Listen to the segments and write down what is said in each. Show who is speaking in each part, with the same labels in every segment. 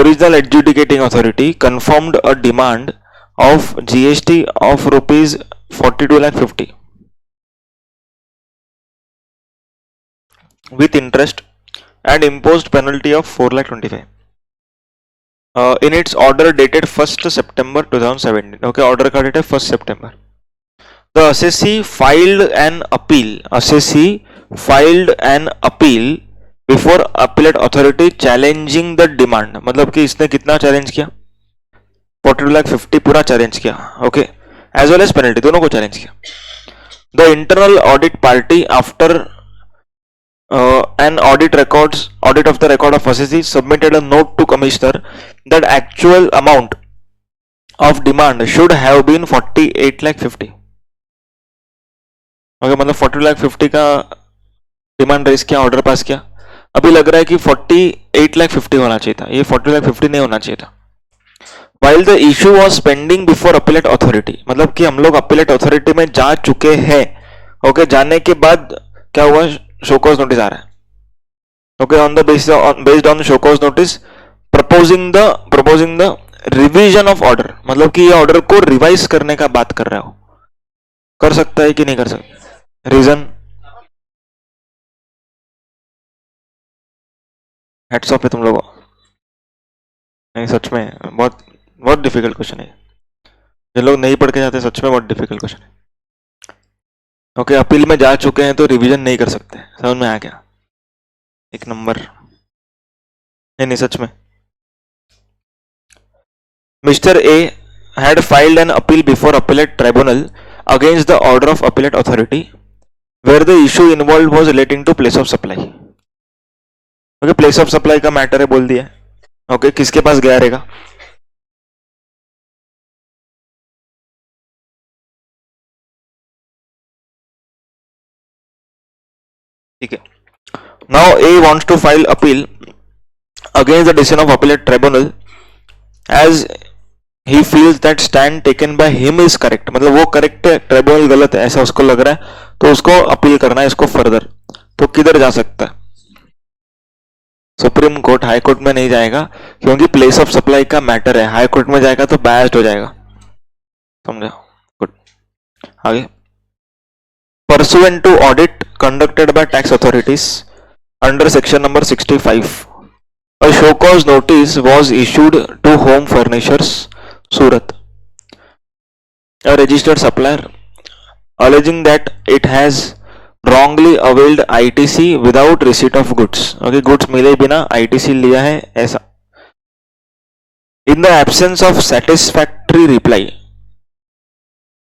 Speaker 1: original adjudicating authority confirmed a demand of GST of rupees 42,50,000 with interest and imposed penalty of 4,25,000 in its order dated 1st September 2017. Okay, order का date है 1st September. The assessee filed an appeal. Assessee filed an appeal before appellate authority challenging the demand. मतलब कि इसने कितना challenge किया? 42,50,000 पूरा challenge किया. Okay, as well as penalty दोनों को चैलेंज किया. The internal audit party after an audit of the record of assessee submitted a note to commissioner that actual amount of demand should have been 48,50,000. Okay, मतलब 42,50,000 का demand race किया, order pass किया. अभी लग रहा है कि 48,50,000 होना चाहिए था, ये 40,50,000 नहीं होना चाहिए था. While the issue was pending before appellate authority, मतलब कि हम लोग appellate authority में जा चुके हैं. ओके, जाने के बाद क्या हुआ? शो कॉज नोटिस आ रहा है. Okay, on the based on show cause notice proposing the revision of order, मतलब कि ये ऑर्डर को रिवाइज करने का बात कर रहा हो. कर सकता है कि नहीं कर सकता? रीजन हेड्स ऑफ है तुम लोगों. नहीं, सच में बहुत डिफिकल्ट क्वेश्चन है. जिन लोग नहीं पढ़ के जाते सच में बहुत डिफिकल्ट क्वेश्चन है. ओके, अपील में जा चुके हैं तो रिवीजन नहीं कर सकते. समझ में आ गया? एक नंबर. नहीं सच में. Mister A had filed an appeal before appellate tribunal against the order of appellate authority where the issue involved was relating to place of supply. Okay, place of supply का मैटर है बोल दिया. Okay, किसके पास गया रहेगा? ठीक है. Now A wants to file appeal against the decision of appellate tribunal as he feels that stand taken by him is correct. मतलब वो करेक्ट है, ट्राइब्यूनल गलत है ऐसा उसको लग रहा है, तो उसको अपील करना है इसको फर्दर. तो किधर जा सकता है? Supreme court. हाई कोर्ट में नहीं जाएगा क्योंकि प्लेस ऑफ सप्लाई का मैटर है. हाई कोर्ट में जाएगा तो बायस्ड हो जाएगा. समझा? गुड. आगे. Pursuant to audit conducted by tax authorities under section number 65, a show cause notice was issued to Home Furnishers, Surat, a registered supplier, alleging that it has wrongly availed ITC without receipt of goods. Okay, goods मिले बिना ITC लिया है ऐसा. In the absence of satisfactory reply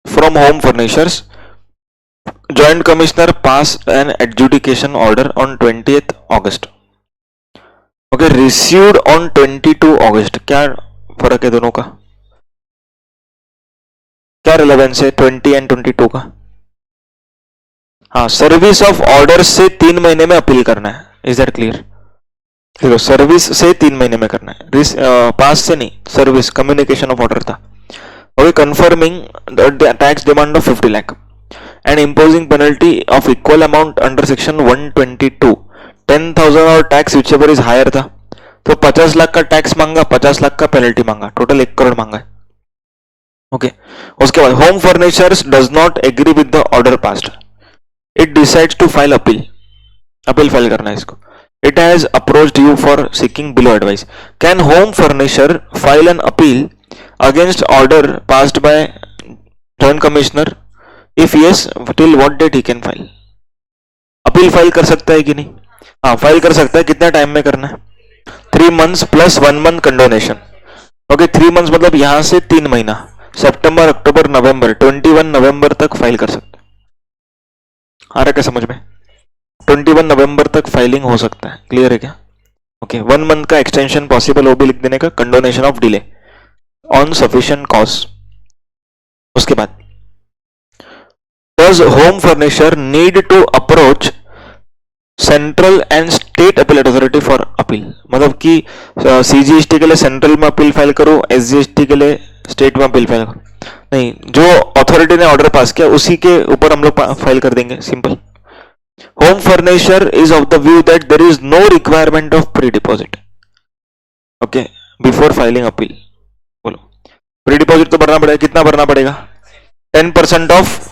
Speaker 1: from Home Furnishers, Joint Commissioner passed an adjudication order on 20th August. Okay, received on 22 August. क्या फर्क है दोनों का? क्या रिलेवेंस है 20 एंड 22 का? हाँ, सर्विस ऑफ ऑर्डर से 3 महीने में अपील करना है. Is that clear? देखो, सर्विस से 3 महीने में करना है, पास से नहीं. सर्विस कम्युनिकेशन ऑफ ऑर्डर था. Okay, confirming the tax demand of 50 lakh and imposing penalty of equal amount under section 122. 10,000 और tax which ever is higher, तो 50 लाख का टैक्स मांगा, 50 लाख का पेनल्टी मांगा, टोटल 1 करोड़ मांगा है. ओके, उसके बाद home furnitures does not agree with the order passed. It decides to file appeal. Appeal file करना है इसको. It has approached you for seeking below advice. Can home furniture file an appeal against order passed by joint commissioner? If yes, till what date he can file? Appeal file कर सकता है कि नहीं? हाँ, file कर सकता है. कितना टाइम में करना है? 3 months plus 1 month condonation. Okay, 3 months मतलब यहां से 3 महीना, सितंबर, अक्टूबर, नवंबर, 21 नवंबर तक फाइल कर सकते हैं. आ रहा है क्या समझ में? 21 नवंबर तक फाइलिंग हो सकता है. क्लियर है क्या? ओके, 1 month का एक्सटेंशन पॉसिबल हो भी लिख देने का. Condonation of delay on sufficient cause. उसके बाद does home furniture need to approach central and state appellate authority for appeal? मतलब कि सीजीएसटी के लिए सेंट्रल में अपील फाइल करो, एसजीएसटी के लिए स्टेट में अपील फाइल करो? नहीं, जो अथॉरिटी ने ऑर्डर पास किया उसी के ऊपर हम लोग फाइल कर देंगे. Simple. Home furniture is of the view that there is no requirement of pre deposit. Okay, before filing appeal. बोलो, प्री डिपॉजिट तो भरना पड़ेगा, कितना भरना पड़ेगा? 10% ऑफ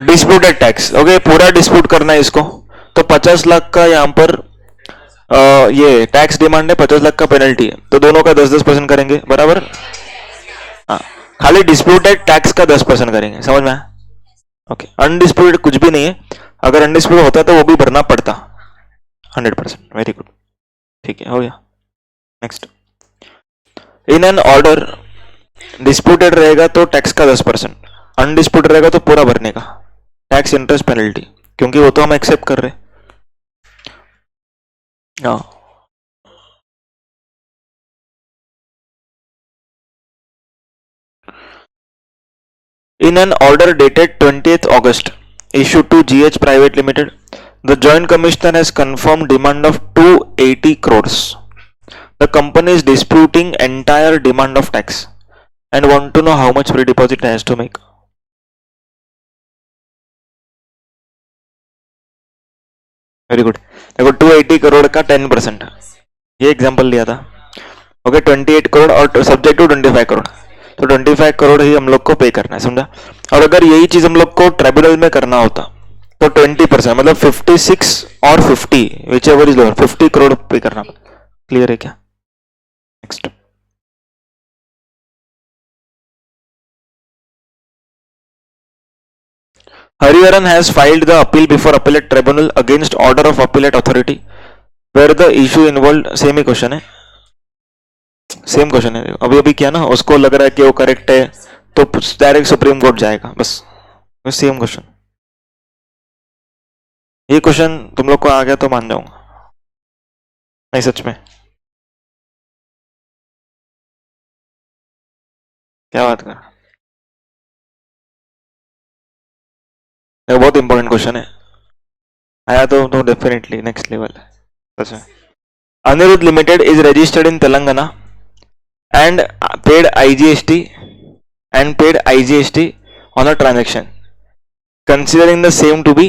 Speaker 1: डिस्प्यूटेड टैक्स। ओके, पूरा डिस्प्यूट करना है इसको, तो 50 लाख का यहाँ पर ये टैक्स डिमांड है, 50 लाख का पेनल्टी है, तो दोनों का 10-10% करेंगे, बराबर? हाँ, खाली डिस्प्यूटेड टैक्स का 10% करेंगे, समझ में आया? ओके, अनडिस्प्यूटेड कुछ भी नहीं है, अगर अनडिस्प्यूटेड होता तो वो भी भरना पड़ता 100%। वेरी गुड, ठीक है, हो गया। Next, in an order disputed रहेगा तो टैक्स का 10%, अनडिस्प्यूटेड रहेगा तो पूरा भरने का टैक्स, इंटरेस्ट, पेनल्टी, क्योंकि वो तो हम एक्सेप्ट कर रहे हैं। हाँ, in an order dated 20th August issued to GH Private Limited, the Joint Commissioner has confirmed demand of 280 crores. The company is disputing entire demand of tax and want to know how much free deposit it has to make. Very good. देखो 280 करोड़ का 10%, ये example लिया था। Okay, 28 crore और subject to 25 crore, तो 25 करोड़ ही हम लोग को पे करना है, समझा? और अगर यही चीज हम लोग को ट्रिब्यूनल में करना होता तो 20%, मतलब 56 और 50, which ever is lower, 50 crore पे करना। क्लियर है क्या? Next, Hariharan has filed the appeal before appellate tribunal against order of appellate authority where the issue involved, same he question है, सेम क्वेश्चन है, अभी अभी क्या ना, उसको लग रहा है कि वो करेक्ट है तो डायरेक्ट सुप्रीम कोर्ट जाएगा, बस सेम क्वेश्चन। ये क्वेश्चन तुम लोग को आ गया तो मान जाऊंगा, नहीं सच में, क्या बात कर, ये बहुत इंपॉर्टेंट क्वेश्चन है, आया तो डेफिनेटली नेक्स्ट लेवल है सच में। Anirudh limited is registered in Telangana and paid IGST on a transaction considering the same to be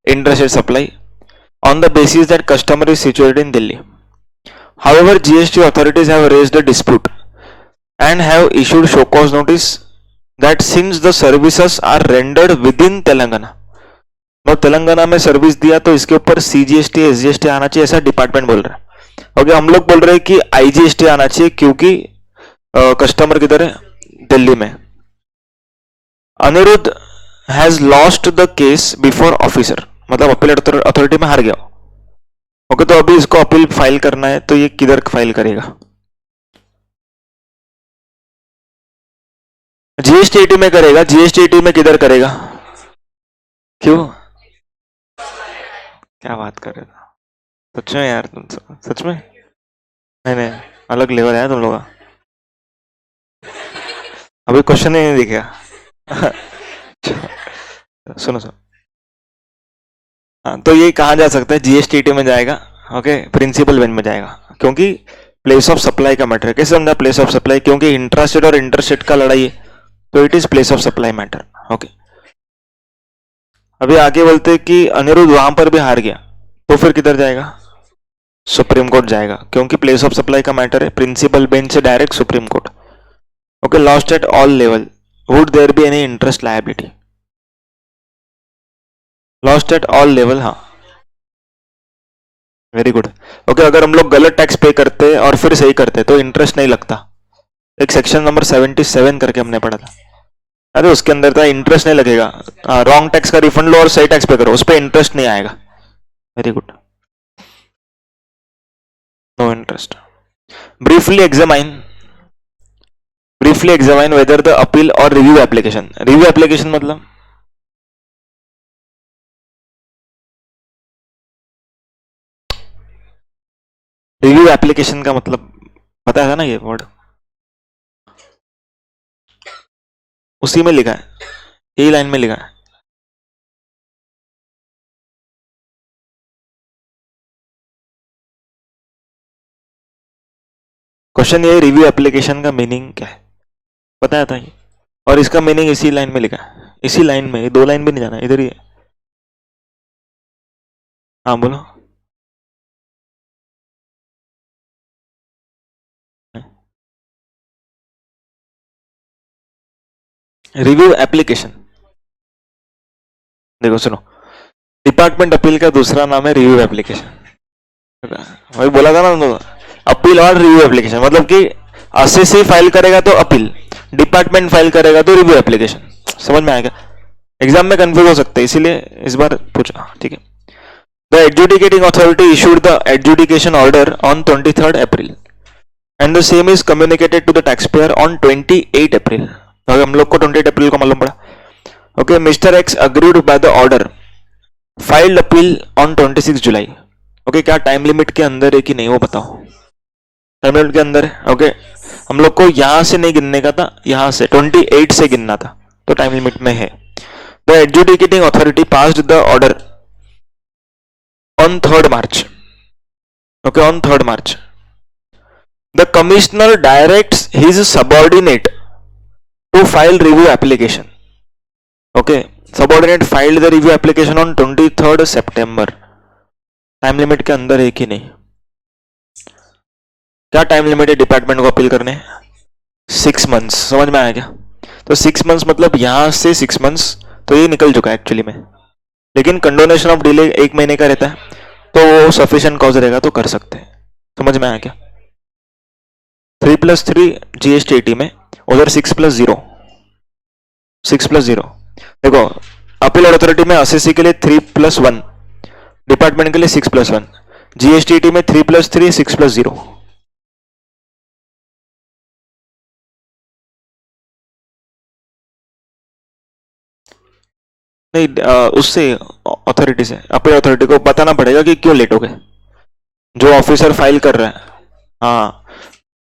Speaker 1: intrastate supply on the basis that customer is situated in Delhi. However, GST authorities have raised a dispute and have issued show cause notice that since the services are rendered within Telangana, और तेलंगाना में service दिया तो इसके ऊपर CGST SGST आना चाहिए, ऐसा department बोल रहा है। ओके, हम लोग बोल रहे हैं कि IGST आना चाहिए क्योंकि कस्टमर किधर है? दिल्ली में। Anirudh has lost the case before officer, मतलब अपील अथॉरिटी में हार गया। ओके, तो अभी इसको अपील फाइल करना है, तो ये किधर फाइल करेगा? GST में करेगा। GST में किधर करेगा? क्यों, क्या बात कर रहे हो? सच में यार, तुम सच में, नहीं नहीं, अलग लेवल है तुम लोग का, अभी क्वेश्चन ही नहीं दिखेगा। सुनो सुनो, हाँ, तो ये कहाँ जा सकता है? GST में जाएगा। ओके, प्रिंसिपल बेंच में जाएगा, क्योंकि प्लेस ऑफ सप्लाई का मैटर है। कैसे समझा प्लेस ऑफ सप्लाई? क्योंकि इंट्रास्टेट और इंटरस्टेट का लड़ाई है, तो it is place of supply matter. Okay, अभी आगे बोलते कि अनिरुद्ध वहां पर भी हार गया, तो फिर किधर जाएगा? सुप्रीम कोर्ट जाएगा, क्योंकि प्लेस ऑफ सप्लाई का मैटर है, प्रिंसिपल बेंच से direct supreme court. Okay, lost at all level, would there be any interest liability? Lost at all level, हाँ, वेरी गुड। ओके, अगर हम लोग गलत टैक्स पे करते और फिर सही करते तो इंटरेस्ट नहीं लगता, एक सेक्शन नंबर 77 करके हमने पढ़ा था, अरे उसके अंदर था इंटरेस्ट नहीं लगेगा। रॉन्ग टैक्स का रिफंड लो और सही टैक्स पे करो, उस पर इंटरेस्ट नहीं आएगा। Very good, no interest. Briefly examine whether the appeal और रिव्यू एप्लीकेशन। रिव्यू एप्लीकेशन मतलब रिव्यू एप्लीकेशन का मतलब पता है ना, ये वर्ड उसी में लिखा है, यही लाइन में लिखा है। क्वेश्चन ये, रिव्यू एप्लीकेशन का मीनिंग क्या है बताया था ये, और इसका मीनिंग इसी लाइन में लिखा है, इसी लाइन में, ये 2 लाइन भी नहीं जाना, इधर ही है। हाँ बोलो। रिव्यू एप्लीकेशन, देखो सुनो, डिपार्टमेंट अपील का दूसरा नाम है रिव्यू एप्लीकेशन। वही बोला था ना, अपील और रिव्यू एप्लीकेशन, मतलब कि असेसी फाइल करेगा तो अपील, डिपार्टमेंट फाइल करेगा तो रिव्यू एप्लीकेशन। समझ में आएगा? एग्जाम में कंफ्यूज हो सकते हैं, इसीलिए इस बार पूछा, ठीक है। The adjudicating authority issued the adjudication order on 23rd April and the same is communicated to the tax payer on 28 April. हम लोग को 28 अप्रैल को मालूम पड़ा। Okay, mister X agreed by the order, filed appeal on 26 July. Okay, क्या time limit के अंदर है कि नहीं वो बताओ। टाइम लिमिट के अंदर है। ओके, हम लोग को यहां से नहीं गिनने का था, यहां से 28 से गिनना था, तो टाइम लिमिट में है। The adjudicating authority passed the order on 3rd March. Okay, on 3rd March the commissioner directs his subordinate to file review application. Okay, subordinate filed the review application on 23rd September. Time limit के अंदर है कि नहीं? क्या time लिमिट है department को appeal करने? 6 मंथ्स। समझ में आया क्या? तो 6 मंथ्स मतलब यहां से 6 मंथ्स, तो ये निकल चुका है एक्चुअली में, लेकिन कंडोनेशन ऑफ डिले 1 महीने का रहता है, तो वो सफिशिएंट कॉज रहेगा तो कर सकते हैं। समझ में आया क्या? 3+3 GST में, उधर 6+0, 6+0। देखो, अपील अथॉरिटी में असेसी के लिए 3+1, डिपार्टमेंट के लिए 6+1, GST में 3+3 6+0। नहीं, उससे अथॉरिटी से, अपील अथॉरिटी को बताना पड़ेगा कि क्यों लेट हो गए। जो ऑफिसर फाइल कर रहा है, हाँ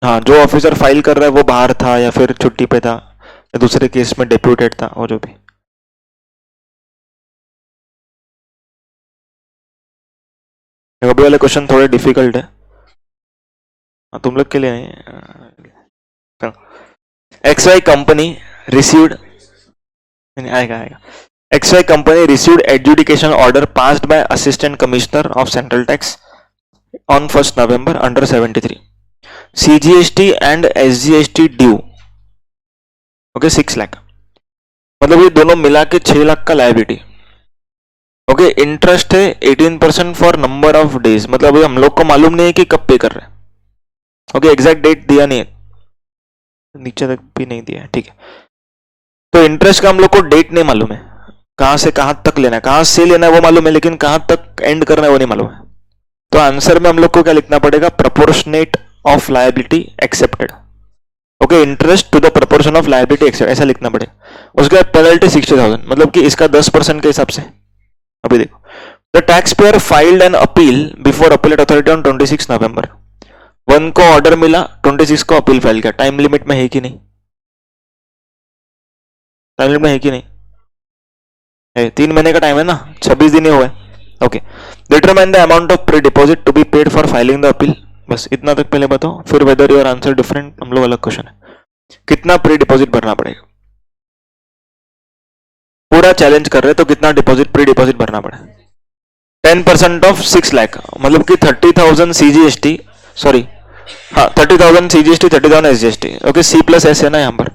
Speaker 1: हाँ, जो ऑफिसर फाइल कर रहा है वो बाहर था या फिर छुट्टी पे था या दूसरे केस में डिप्यूटेड था, वो जो भी। अभी वाले क्वेश्चन थोड़े डिफिकल्ट है, तुम लोग के लिए नहीं। XY कंपनी रिसीव्ड, आएगा आएगा। XY company received adjudication order passed by Assistant Commissioner of Central Tax on 1st November under 73. CGST and SGST due, okay, 6 lakh, मतलब ये दोनों मिला के 6 लाख का लायबिलिटी। ओके, इंटरेस्ट है 18% फॉर नंबर ऑफ डेज, मतलब हम लोग को मालूम नहीं है कि कब पे कर रहे हैं। ओके, एग्जैक्ट डेट दिया नहीं है, नीचे तक भी नहीं दिया है, ठीक है। तो इंटरेस्ट का हम लोग को डेट नहीं मालूम है, कहां से कहां तक लेना है, कहां से लेना है वो मालूम है, लेकिन कहां तक एंड करना है वो नहीं मालूम है। तो आंसर में हम लोग को क्या लिखना पड़ेगा? Proportionate of liability accepted. Okay, interest to the proportion of liability accept, ऐसा लिखना पड़ेगा। उसके बाद पेनल्टी 60,000, मतलब कि इसका 10% के हिसाब से। अभी देखो, the tax pair filed an appeal before appellate authority on 26 नवंबर। 1 को ऑर्डर मिला, 26 को अपील फाइल किया। टाइम लिमिट में है कि नहीं? टाइम लिमिट में है कि नहीं? है, 3 महीने का टाइम है ना, 26 दिन ही हुआ है। Okay, determine the amount of pre deposit to be paid for filing the appeal. बस इतना तक पहले बताओ, फिर वेदर योर आंसर डिफरेंट, हम लोग अलग क्वेश्चन है। कितना प्री डिपॉजिट भरना पड़ेगा? पूरा चैलेंज कर रहे तो कितना डिपॉजिट, प्री डिपॉजिट भरना पड़ेगा? 10% ऑफ 6 लाख, मतलब कि 30,000 CGST, सॉरी हाँ 30,000 CGST, 30,000 SGST। ओके, C+S है ना यहाँ पर,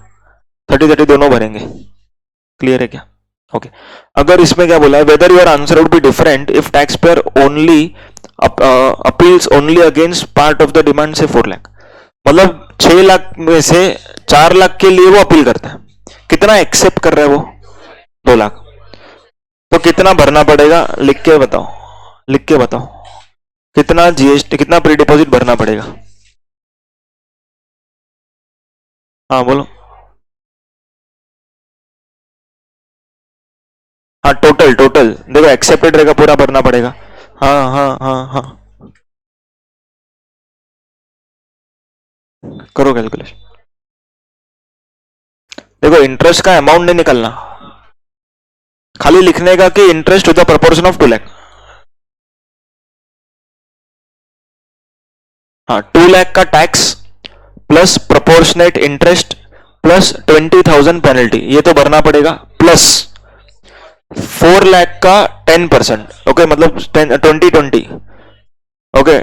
Speaker 1: 30 दोनों भरेंगे। क्लियर है क्या? ओके, अगर इसमें क्या बोला है, whether your answer would be different if tax payer only appeals only against part of the demand से 4 लाख, मतलब 6 लाख में से 4 लाख के लिए वो अपील करता है, कितना एक्सेप्ट कर रहा है वो? 2 लाख। तो कितना भरना पड़ेगा, लिख के बताओ, लिख के बताओ, कितना GST, कितना प्री डिपॉजिट भरना पड़ेगा? हाँ बोलो। हाँ, टोटल टोटल देखो, एक्सेप्टेड रहेगा, पूरा भरना पड़ेगा। हाँ हाँ हाँ हाँ, करो कैलकुलेशन। देखो, इंटरेस्ट का अमाउंट नहीं निकलना, खाली लिखने का कि interest to the proportion of 2 lakh. हाँ, 2 लाख का tax plus proportionate interest plus 20,000 penalty, ये तो भरना पड़ेगा, प्लस 4 लाख का 10%। ओके, मतलब 2020। ओके,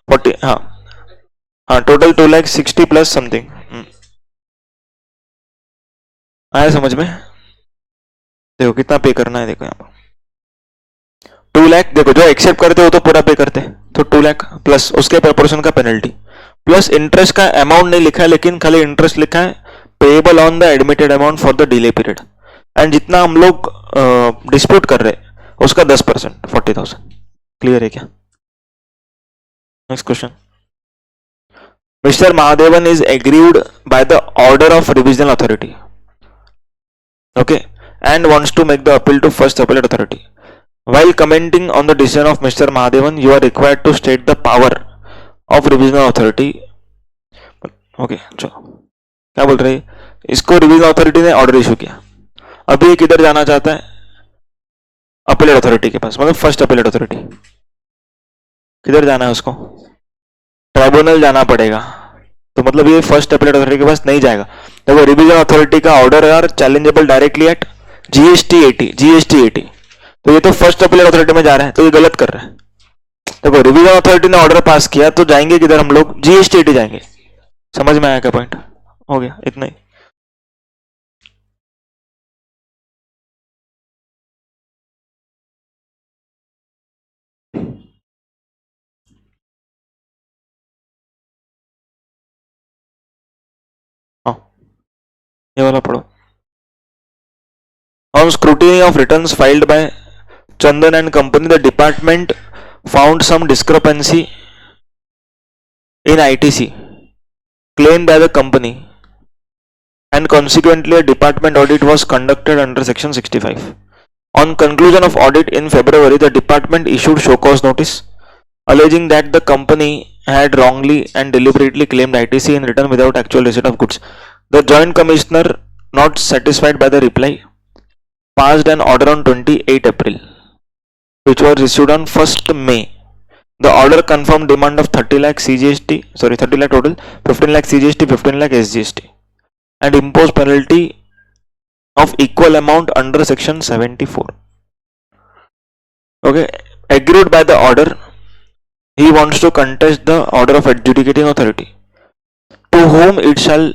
Speaker 1: 40, हाँ हाँ, टोटल 2,60,000 प्लस समथिंग। आया समझ में? देखो कितना पे करना है, देखो यहाँ पर 2 लाख, देखो जो एक्सेप्ट करते हो तो पूरा पे करते, तो 2 लाख प्लस उसके प्रपोर्शन का पेनल्टी प्लस इंटरेस्ट का अमाउंट नहीं लिखा है, लेकिन खाली इंटरेस्ट लिखा है payable on the admitted amount for the delay period, and जितना हम लोग डिस्प्यूट कर रहे हैं उसका 10%, 40,000। क्लियर है क्या? Next question. Mister Mahadevan is agreed by the order of revisional authority, okay, and wants to make the appeal to first appellate authority. While commenting on the decision of Mr. Mahadevan, you are required to state the power of revisional authority. Okay चलो, क्या बोल रहे हैं? इसको revisional authority ने order issue किया, अभी किधर जाना चाहता है? अपीलेट अथॉरिटी के पास, मतलब फर्स्ट अपीलेट अथॉरिटी। किधर जाना है उसको? ट्राइब्यूनल जाना पड़ेगा, तो मतलब ये फर्स्ट अपीलेट अथॉरिटी के पास नहीं जाएगा। देखो रिविजनल अथॉरिटी का order are challengeable directly at GST 80, तो ये तो फर्स्ट अपीलेट अथॉरिटी में जा रहा है, तो ये गलत कर रहा है। देखो रिविजन अथॉरिटी ने ऑर्डर पास किया तो जाएंगे किधर हम लोग? जीएसटी 80 जाएंगे। समझ में आया क्या पॉइंट? हो गया इतना ही। हाँ ये वाला पढ़ो। On scrutiny of returns filed by Chandan and Company, the department found some discrepancy in ITC claimed by the company, and consequently a department audit was conducted under section 65. On conclusion of audit in February, the department issued show cause notice alleging that the company had wrongly and deliberately claimed ITC in return without actual receipt of goods. The Joint Commissioner, not satisfied by the reply, passed an order on 28 April, which was issued on 1st May. The order confirmed demand of 30 lakh CGST, 30 lakh total, 15 lakh CGST, 15 lakh SGST, and imposed penalty of equal amount under section 74. Okay, agreed by the order, he wants to contest the order of adjudicating authority, to whom it shall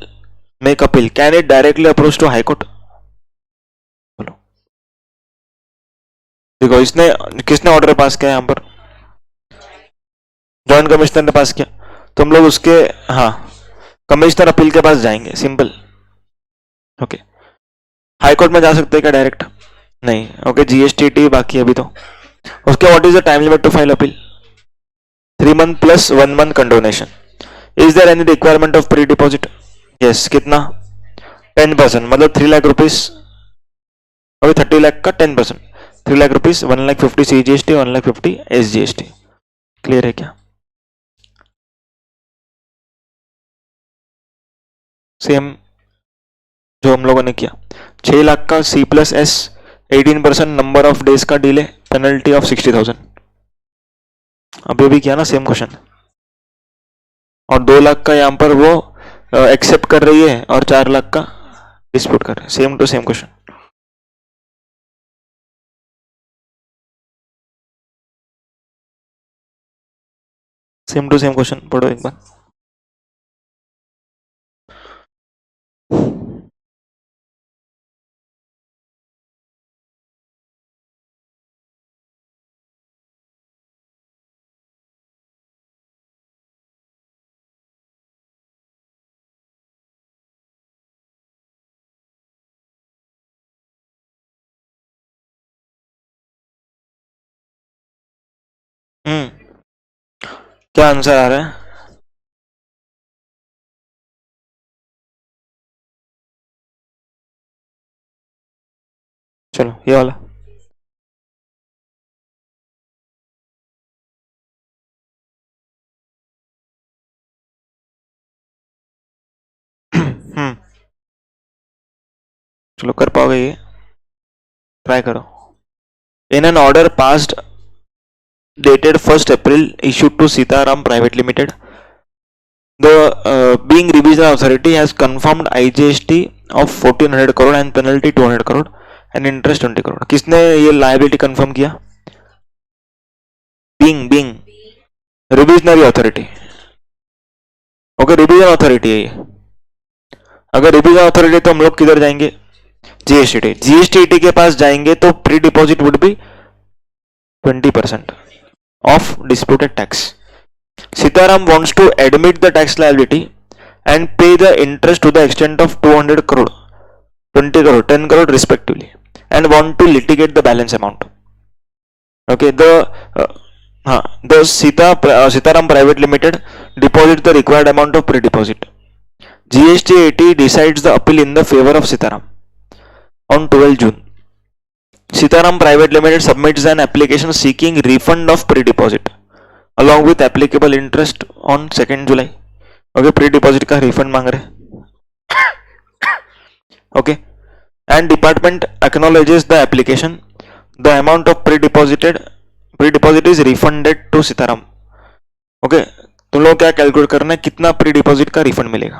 Speaker 1: make appeal. Can it directly approach to High Court? बोलो, देखो इसने किसने order pass किया? यहाँ पर joint commissioner ने पास किया, तो हम लोग उसके, हाँ, कमिश्नर अपील के पास जाएंगे, सिंपल। ओके, हाई कोर्ट में जा सकते हैं क्या डायरेक्ट? नहीं। ओके, जीएसटी बाकी अभी तो। उसके what is the time limit to file appeal? 3 month plus 1 month condonation. Is there any requirement of pre deposit? Yes, कितना? 10%, मतलब 3 लाख रुपीज, अभी 30 लाख का 10%, 3 lakh rupees, 1,50,000 CGST, 1,50,000 SGST। Clear है क्या? सेम जो हम लोगों ने किया। 6 लाख का C+S, 18% नंबर ऑफ डेज का डिले, पेनल्टी ऑफ 60,000। अभी भी किया ना सेम क्वेश्चन। और 2 लाख का यहाँ पर वो एक्सेप्ट कर रही है और 4 लाख का डिस्प्यूट कर रहे हैं, same to same question. Same to same question पढ़ो एक बार। क्या आंसर आ रहा है? चलो ये वाला। चलो कर पाओगे ये, ट्राई करो। In an order passed dated 1st April issued to Sitaram Private Limited, the being revision authority has confirmed IGST of 1400 crore and penalty 200 crore and interest 20 crore. किसने ये liability confirm किया? being revisionary authority। Okay, revision authority है ये। अगर revision authority तो हम लोग किधर जाएंगे? जीएसटी के पास जाएंगे तो pre deposit would be 20% of disputed tax. Sitaram wants to admit the tax liability and pay the interest to the extent of 200 crore, 20 crore, 10 crore respectively, and want to litigate the balance amount. Okay, the Sitaram Private Limited deposits the required amount of pre-deposit. GST decides the appeal in the favor of Sitaram on 12 June. Sitaram Private Limited submits an application seeking refund of pre-deposit along with applicable interest on 2nd July. Okay, pre-deposit का refund मांग रहे. Okay, and department acknowledges the application. The amount of pre-deposit is refunded to Sitaram. Okay, तुम लोग क्या calculate करना है, कितना pre deposit का रिफंड मिलेगा,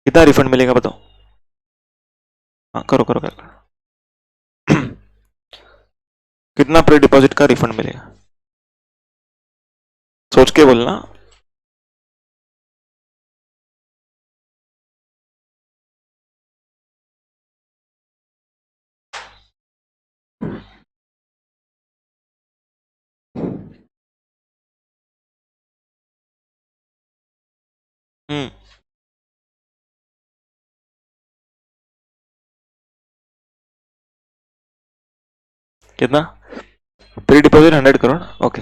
Speaker 1: कितना रिफंड मिलेगा बताओ. हाँ करो कैलकुलेट. कितना प्री डिपॉजिट का रिफंड मिलेगा, सोच के बोलना. कितना प्री डिपॉजिट 100 करोड़. ओके,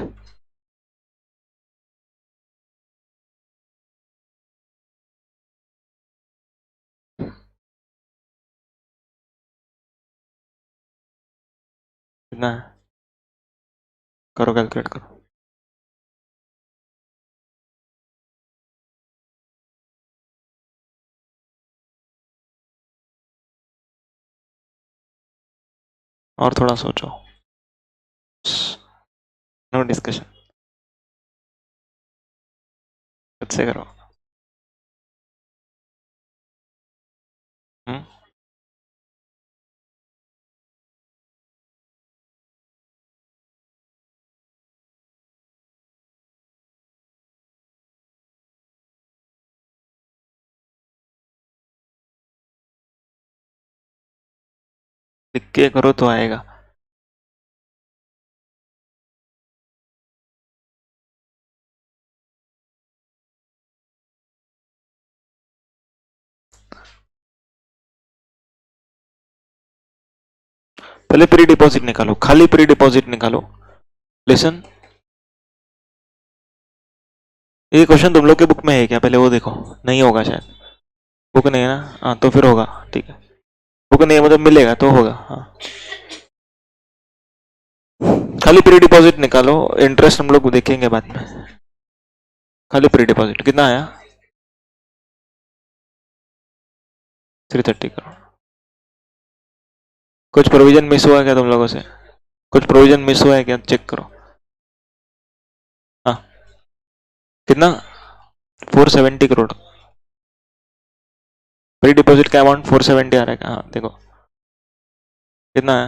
Speaker 1: कितना है, करो कैलकुलेट करो. और थोड़ा सोचो, नो डिस्कशन, खुद से करो. लिख के करो तो आएगा. पहले प्री डिपॉजिट निकालो, खाली प्री डिपॉजिट निकालो. लिसन, ये क्वेश्चन तुम लोग के बुक में है क्या, पहले वो देखो. नहीं होगा शायद, बुक नहीं है ना. हाँ तो फिर होगा, ठीक है. बुक नहीं है मतलब मिलेगा तो होगा. हाँ, खाली प्री डिपॉजिट निकालो, इंटरेस्ट हम लोग देखेंगे बाद में. खाली प्री डिपॉजिट कितना आया, 330 करोड़. कुछ प्रोविजन मिस हुआ है क्या तुम लोगों से, कुछ प्रोविजन मिस हुआ है क्या, चेक करो. हाँ कितना, 470 करोड़. प्री डिपॉजिट का अमाउंट 470 आ रहा है. हाँ देखो कितना है,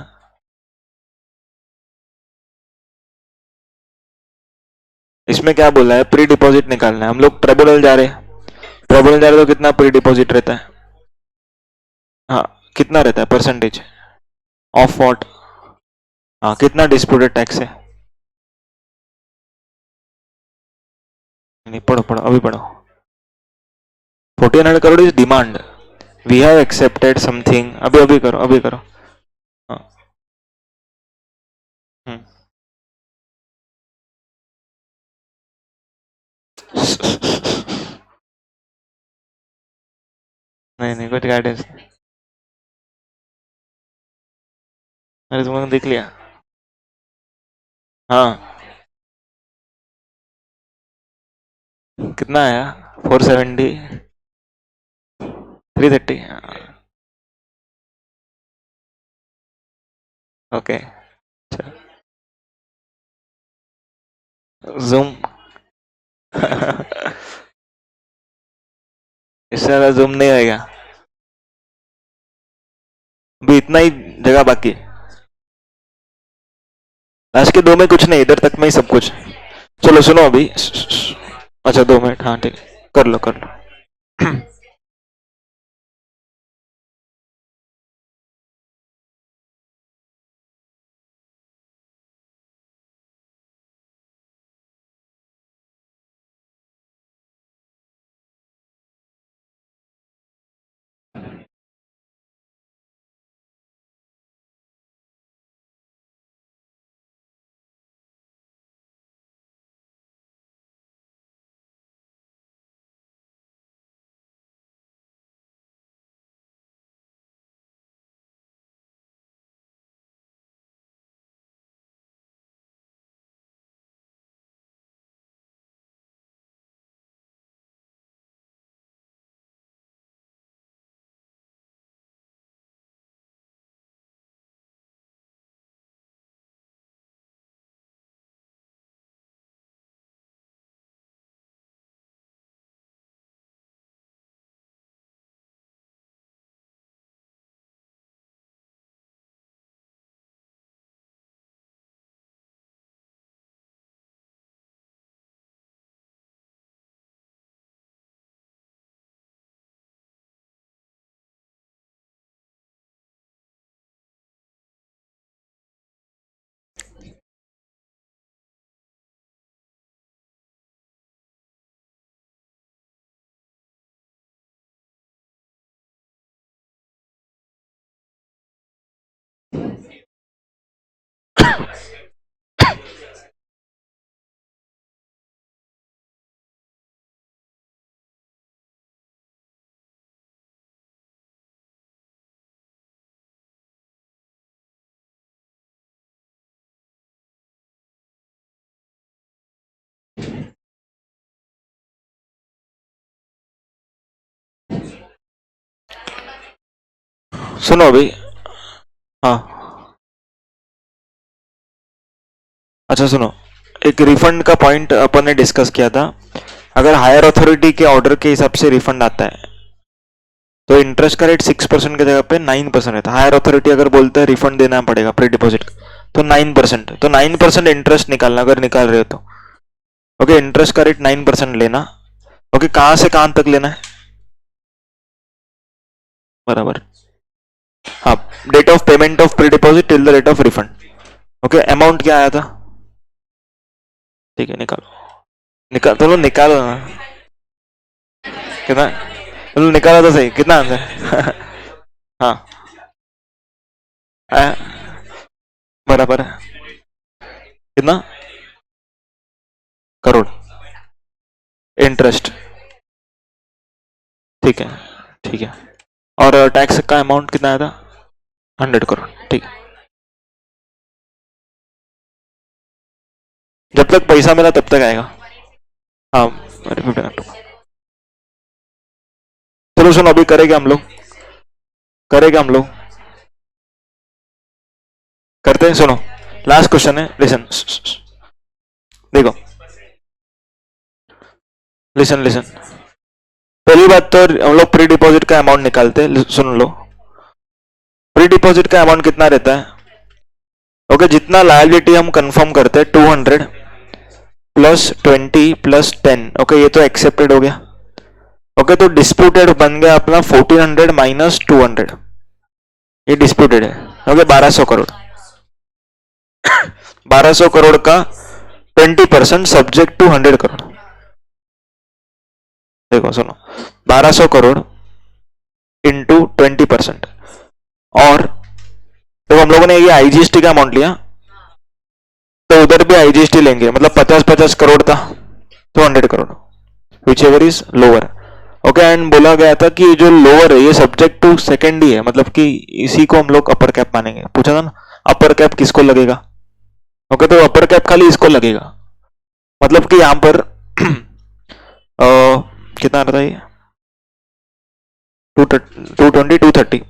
Speaker 1: इसमें क्या बोला है, प्री डिपॉजिट निकालना है. हम लोग ट्रिब्यूनल जा रहे तो कितना प्री डिपॉजिट रहता है. हाँ कितना रहता है परसेंटेज ऑफ व्हाट. हाँ कितना डिस्प्यूटेड टैक्स है. नहीं पढ़ो अभी पढ़ो. 1400 crore is demand, we have accepted something. अभी करो. हाँ नहीं कुछ गाइडेंस. अरे तुमने देख लिया. हाँ कितना आया, 470, 330. Okay zoom. इससे ज्यादा जूम नहीं आएगा, अभी इतना ही जगह बाकी है. लास्ट के 2 में कुछ नहीं, इधर तक में ही सब कुछ. चलो सुनो अभी. अच्छा 2 मिनट. हाँ ठीक है, कर लो. सुनो अभी। हाँ अच्छा सुनो, एक रिफंड का पॉइंट अपन ने डिस्कस किया था। अगर हायर अथॉरिटी के ऑर्डर के हिसाब से रिफंड आता है तो इंटरेस्ट का रेट 6% की जगह पे 9% रहता है। हायर अथॉरिटी अगर बोलते हैं रिफंड देना पड़ेगा प्री डिपॉजिट तो 9%, तो 9% इंटरेस्ट निकालना अगर निकाल रहे हो तो। ओके, इंटरेस्ट का रेट 9% लेना। ओके, कहां से कहां तक लेना है बराबर। हाँ, date of payment of pre deposit till the rate of refund. Okay, amount क्या आया था? ठीक है, निकालो निकाल, तो लो निकालो ना। कितना? तो निकाला तो सही, कितना आंसर? हाँ बराबर है कितना? करोड़ इंटरेस्ट। ठीक है ठीक है। और टैक्स का अमाउंट कितना आया था? 100 करोड़। ठीक है, जब तक पैसा मिला तब तक आएगा। हाँ, चलो सुनो, अभी करेंगे हम लोग, करेंगे हम लोग, करते हैं। सुनो, लास्ट क्वेश्चन है, लिसन। देखो, लिसन लिसन। पहली बात तो हम लोग प्री डिपॉजिट का अमाउंट निकालते हैं, सुन लो। प्री डिपॉजिट का अमाउंट कितना रहता है? ओके, जितना लायबिलिटी हम कंफर्म करते हैं 200 प्लस 20 प्लस 10। ओके, ये तो एक्सेप्टेड हो गया। ओके, तो डिस्प्यूटेड बन गया अपना 1400 माइनस 200, ये डिस्प्यूटेड है। ओके, 1200 करोड़। 1200 करोड़ का 20% सब्जेक्ट टू 100 करोड़। देखो सुनो, 1200 करोड़ इंटू 20%। और तो हम लोगों ने ये आईजीएसटी का अमाउंट लिया, तो उधर भी आईजीएसटी लेंगे, मतलब 50-50 करोड़ था तो 100 crore, which ever is lower. Okay, and बोला गया था कि जो लोअर है ये सब्जेक्ट टू सेकेंड ही है, मतलब कि इसी को हम लोग अपर कैप मानेंगे। पूछा था ना, अपर कैप किसको लगेगा? ओके, तो अपर कैप खाली इसको लगेगा, मतलब कि यहां पर कितना रहता है ये? 220 230।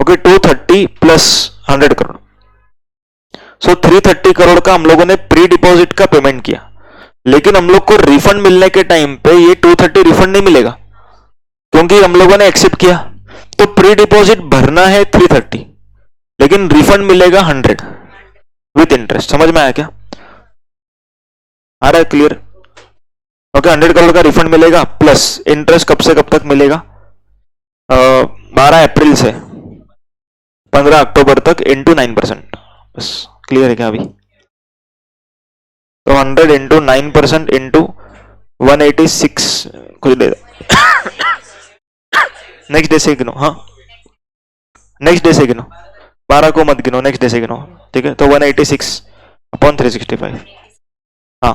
Speaker 1: ओके, 230 प्लस 100 करोड़, सो 330 करोड़ का हम लोगों ने प्री डिपॉजिट का पेमेंट किया। लेकिन हम लोग को रिफंड मिलने के टाइम पे ये 230 रिफंड नहीं मिलेगा, क्योंकि हम लोगों ने एक्सेप्ट किया। तो प्री डिपॉजिट भरना है 330, लेकिन रिफंड मिलेगा 100 विथ इंटरेस्ट। समझ में आया क्या? आ रहा है क्लियर? ओके, 100 करोड़ का रिफंड मिलेगा, प्लस इंटरेस्ट कब से कब तक मिलेगा? 12 अप्रैल से 15 अक्टूबर तक इंटू 9%। बस, क्लियर है क्या अभी? तो 100 इंटू 9% इंटू 186 कुछ दे। नेक्स्ट डे से गिनो। हाँ, नेक्स्ट डे से गिनो, 12 को मत गिनो, नेक्स्ट डे से गिनो। ठीक है, तो 186 अपॉन 365। हाँ,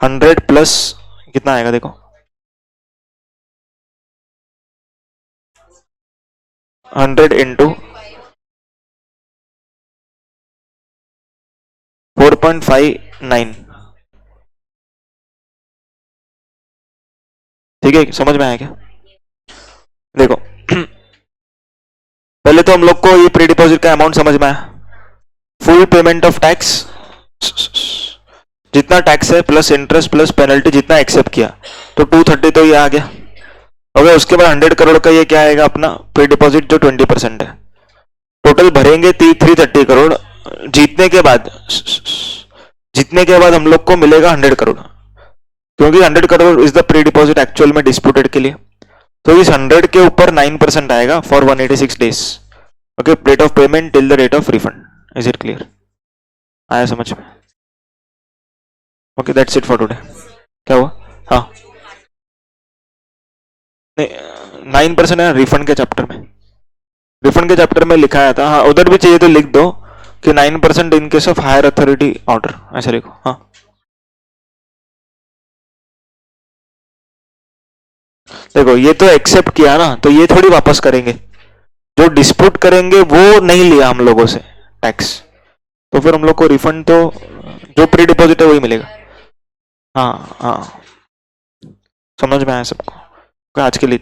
Speaker 1: 100 प्लस कितना आएगा देखो, 100 इंटू 4.59। ठीक है, समझ में आया क्या? देखो पहले तो हम लोग को ये प्री डिपॉजिट का अमाउंट समझ में आया। फुल पेमेंट ऑफ टैक्स, जितना टैक्स है प्लस इंटरेस्ट प्लस पेनल्टी जितना एक्सेप्ट किया, तो 230 तो ये आ गया। ओके, उसके बाद 100 करोड़ का ये क्या आएगा अपना प्री डिपॉजिट जो 20% है। टोटल भरेंगे 330 करोड़। जीतने के बाद, जीतने के बाद हम लोग को मिलेगा 100 करोड़, क्योंकि 100 crore is the pre deposit actual में डिस्प्यूटेड के लिए। तो इस 100 के ऊपर 9% आएगा for 186 days. Okay, date of payment till the date of refund. Is it clear? आया समझ में? Okay, that's it for today. क्या हुआ? हाँ, नहीं 9% है रिफंड के चैप्टर में, रिफंड के चैप्टर में लिखाया था। हाँ, उधर भी चाहिए तो लिख दो कि 9% in case of higher authority order, ऐसा लिखो। हाँ, देखो ये तो एक्सेप्ट किया ना, तो ये थोड़ी वापस करेंगे। जो डिस्प्यूट करेंगे वो नहीं लिया हम लोगों से टैक्स, तो फिर हम लोग को रिफंड तो जो प्री डिपॉजिट है वही मिलेगा। हाँ हाँ, समझ में आया सबको? आज के लिए